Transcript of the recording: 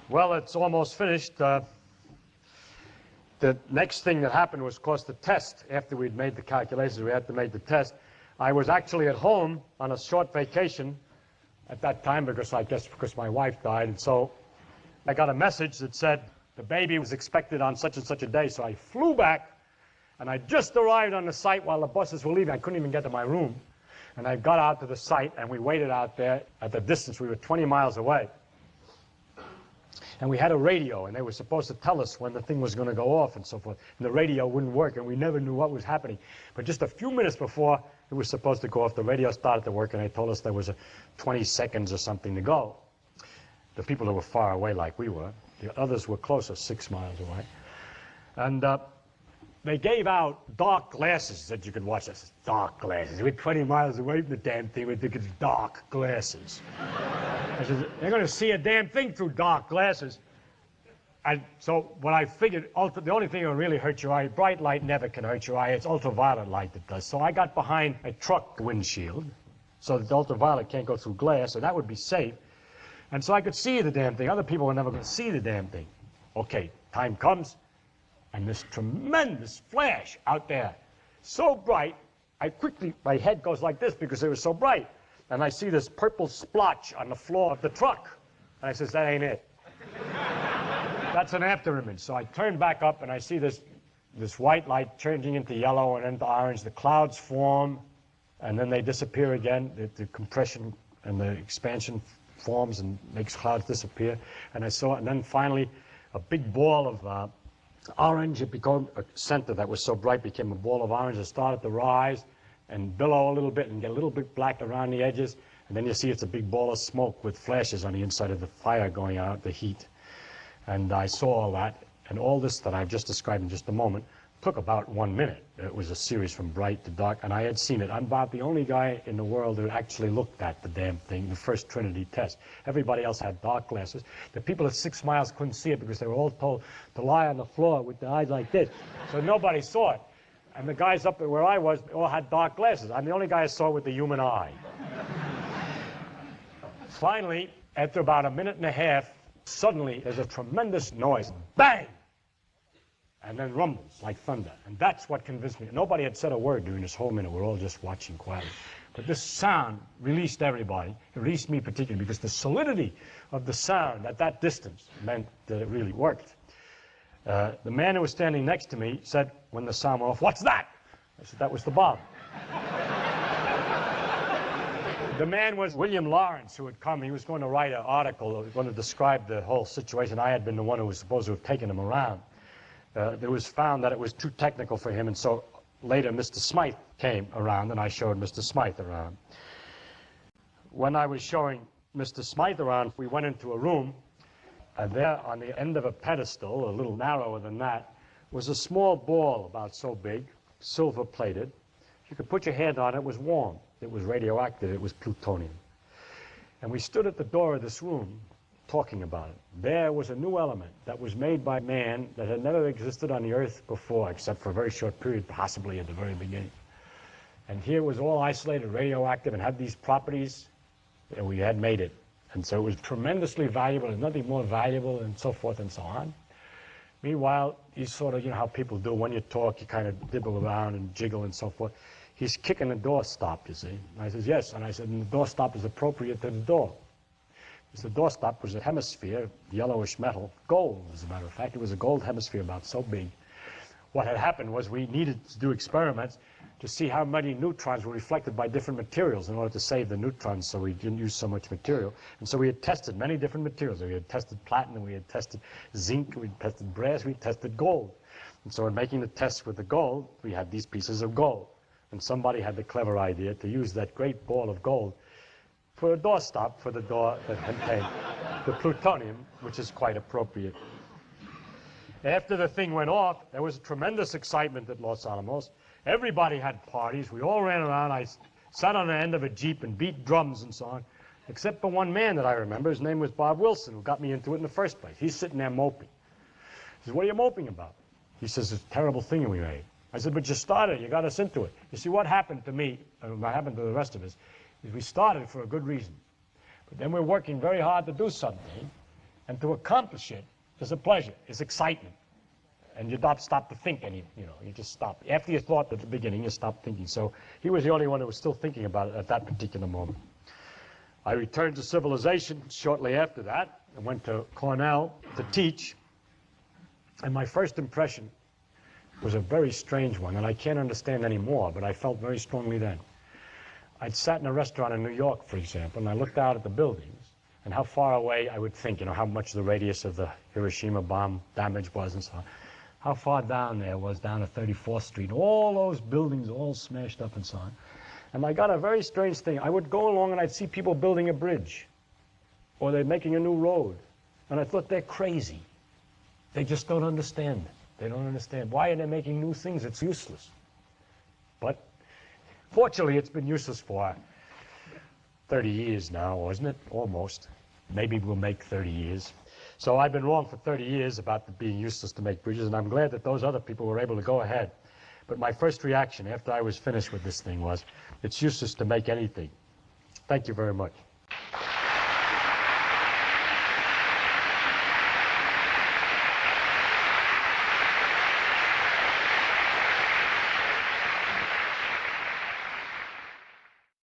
Well, it's almost finished. The next thing that happened was, of course, the test. After we'd made the calculations, we had to make the test. I was actually at home on a short vacation at that time because my wife died. And so I got a message that said the baby was expected on such and such a day. So I flew back, and I just arrived on the site while the buses were leaving. I couldn't even get to my room. And I got out to the site, and we waited out there at the distance. We were 20 miles away. And we had a radio, and they were supposed to tell us when the thing was going to go off and so forth. And the radio wouldn't work, and we never knew what was happening. But just a few minutes before it was supposed to go off, the radio started to work, and they told us there was 20 seconds or something to go. The people that were far away like we were. The others were closer, 6 miles away. And they gave out dark glasses that you could watch. This dark glasses. We're 20 miles away from the damn thing. We think it's dark glasses. I said, they're going to see a damn thing through dark glasses. And so what I figured, the only thing that would really hurt your eye, bright light never can hurt your eye. It's ultraviolet light that does. So I got behind a truck windshield so that the ultraviolet can't go through glass, so that would be safe. And so I could see the damn thing. Other people were never going to see the damn thing. Okay, time comes, and this tremendous flash out there, so bright, my head goes like this because it was so bright. And I see this purple splotch on the floor of the truck. And I says, that ain't it. That's an after image. So I turn back up, and I see this white light changing into yellow and into orange. The clouds form, and then they disappear again. The compression and the expansion forms and makes clouds disappear. And I saw it, and then finally a big ball of orange. It became a center that was so bright, became a ball of orange. It started to rise and billow a little bit and get a little bit black around the edges. And then you see it's a big ball of smoke with flashes on the inside of the fire going out, the heat. And I saw all that, and all this that I've just described in just a moment took about 1 minute. It was a series from bright to dark, and I had seen it. I'm about the only guy in the world who actually looked at the damn thing, the first Trinity test. Everybody else had dark glasses. The people at 6 miles couldn't see it because they were all told to lie on the floor with their eyes like this. So nobody saw it. And the guys up where I was all had dark glasses. I'm the only guy I saw with the human eye. Finally, after about a minute and a half, suddenly there's a tremendous noise. Bang! And then rumbles like thunder. And that's what convinced me. Nobody had said a word during this whole minute. We're all just watching quietly. But this sound released everybody. It released me particularly because the solidity of the sound at that distance meant that it really worked. The man who was standing next to me said, when the sound went off, "What's that?" I said, "That was the bomb." The man was William Lawrence, who had come. He was going to write an article, going to describe the whole situation. I had been the one who was supposed to have taken him around. It was found that it was too technical for him, and so later Mr. Smythe came around, and I showed Mr. Smythe around. When I was showing Mr. Smythe around, we went into a room, and there on the end of a pedestal, a little narrower than that, was a small ball about so big, silver-plated. You could put your hand on it. It was warm. It was radioactive. It was plutonium. And we stood at the door of this room talking about it. There was a new element that was made by man that had never existed on the Earth before, except for a very short period, possibly at the very beginning. And here it was all isolated, radioactive, and had these properties, and we had made it. And so it was tremendously valuable. There's nothing more valuable, and so forth and so on. Meanwhile, he's sort of, you know how people do when you talk, you kind of dibble around and jiggle and so forth. He's kicking the doorstop, you see. And I says, yes. And I said, and the doorstop is appropriate to the door. Because the doorstop was a hemisphere, yellowish metal, gold, as a matter of fact. It was a gold hemisphere about so big. What had happened was we needed to do experiments to see how many neutrons were reflected by different materials in order to save the neutrons so we didn't use so much material. And so we had tested many different materials. We had tested platinum, we had tested zinc, we had tested brass, we had tested gold. And so in making the tests with the gold, we had these pieces of gold. And somebody had the clever idea to use that great ball of gold for a doorstop for the door that contained the plutonium, which is quite appropriate. After the thing went off, there was tremendous excitement at Los Alamos. Everybody had parties. We all ran around. I sat on the end of a Jeep and beat drums and so on, except for one man that I remember. His name was Bob Wilson, who got me into it in the first place. He's sitting there moping. He says, "What are you moping about?" He says, "It's a terrible thing we made." I said, "But you started. You got us into it." You see, what happened to me, and what happened to the rest of us, is we started for a good reason. But then we're working very hard to do something, And to accomplish it is a pleasure, is excitement. And you don't stop to think any, you just stop. After you thought at the beginning, you stop thinking. So he was the only one who was still thinking about it at that particular moment. I returned to civilization shortly after that. I went to Cornell to teach. And my first impression was a very strange one, and I can't understand anymore, but I felt very strongly then. I'd sat in a restaurant in New York, for example, and I looked out at the buildings and how far away I would think, how much the radius of the Hiroshima bomb damage was and so on. How far down there was, down to 34th Street, all those buildings all smashed up and so on. And I got a very strange thing. I would go along and I'd see people building a bridge, or they're making a new road. And I thought, they're crazy. They just don't understand it. They don't understand. Why are they making new things? It's useless. But fortunately, it's been useless for 30 years now, wasn't it? Almost. Maybe we'll make 30 years. So I've been wrong for 30 years about it being useless to make bridges, and I'm glad that those other people were able to go ahead. But my first reaction after I was finished with this thing was, it's useless to make anything. Thank you very much.